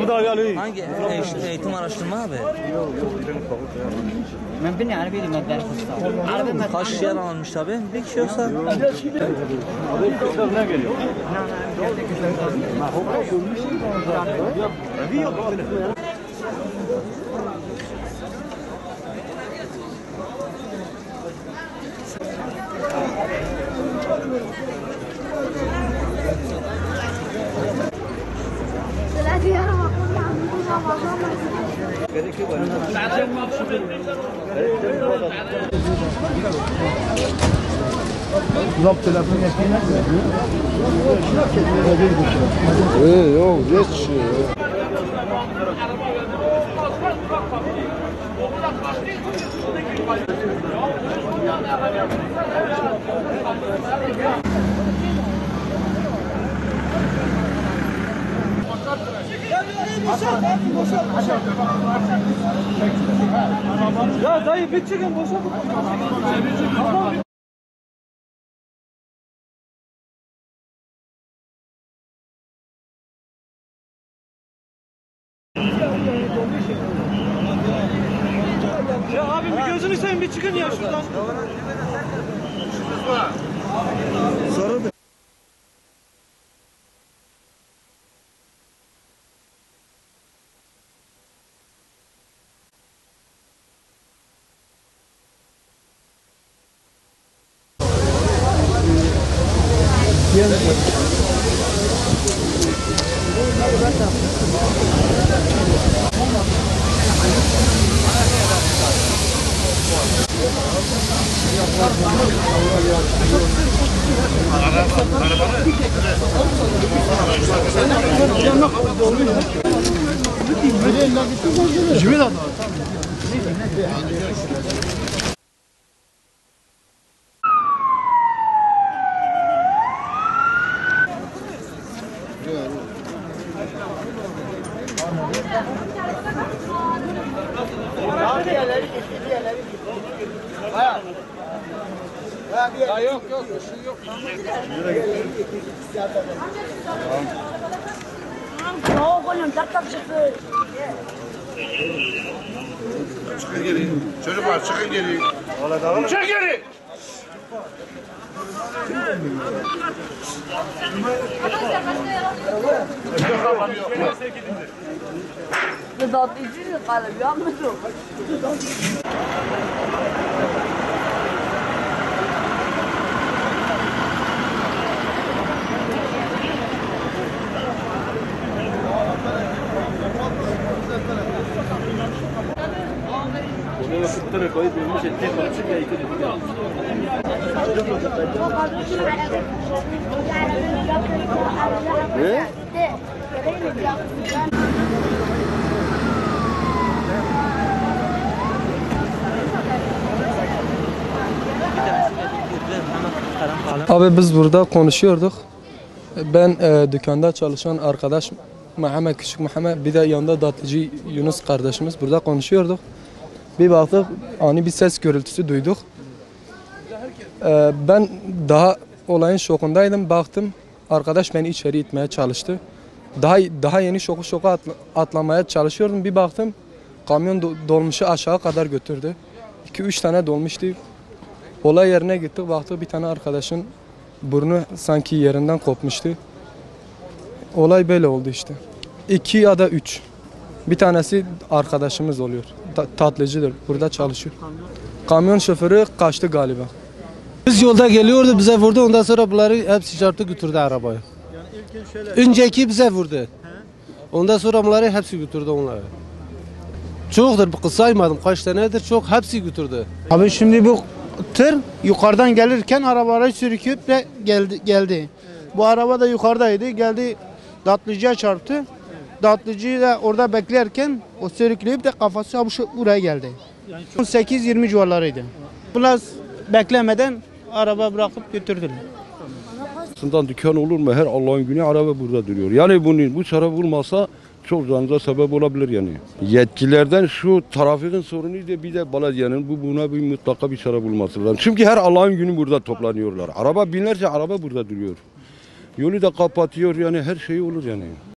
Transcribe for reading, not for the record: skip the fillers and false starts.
Hangi eğitim araştırma abi? Ben beni Arabi madde Arabi Kaç yer almış tabi? Bir kişi yoksa. Yok telefon yapayım. Yok geç. Ya dayı bir çıkın boşa. Ya abi bir gözünü seveyim bir çıkın ya şuradan. Sarı Ya yok bir şey yok. çıkın geri. Çocuklar çıkın geri. Çık geri. Ne? Abi biz burada konuşuyorduk. Ben dükkanda çalışan arkadaş Mehmet, Küçük Mehmet, bir de yanında Datlıcı Yunus kardeşimiz burada konuşuyorduk. Bir baktık ani bir ses gürültüsü duyduk. Ben daha olayın şokundaydım. Baktım arkadaş beni içeri itmeye çalıştı. Daha yeni şoku atlamaya çalışıyordum. Bir baktım kamyon dolmuşu aşağı kadar götürdü. 2-3 tane dolmuştu. Olay yerine gittik, baktık bir tane arkadaşın burnu sanki yerinden kopmuştu. Olay böyle oldu işte. 2 ya da 3. Bir tanesi arkadaşımız oluyor. Tatlıcıdır. Burada çalışıyor. Kamyon şoförü kaçtı galiba. Biz yolda geliyordu, bize vurdu. Ondan sonra bunları hepsi çarptı götürdü arabayı. Önceki bize vurdu. Ondan sonra bunları hepsi götürdü onları. Çoktur, saymadım kaç tanedir, çok hepsi götürdü. Abi şimdi bu tır yukarıdan gelirken arabayı sürükleyip de geldi. Bu araba da yukarıdaydı, geldi Datlıcı'ya çarptı. Datlıcı'yı da orada beklerken o sürükleyip de kafası buraya geldi. 18-20 civarlarıydı. Biraz beklemeden araba bırakıp götürdüler. Aslında dükkan olur mu? Her Allah'ın günü araba burada duruyor. Yani bu çare bulmasa çok canınıza sebep olabilir yani. Yetkililerden şu trafikin sorunu da bir de belediyenin buna bir mutlaka bir çare bulması lazım. Çünkü her Allah'ın günü burada toplanıyorlar. Araba binlerce araba burada duruyor. Yolu da kapatıyor yani her şey olur yani.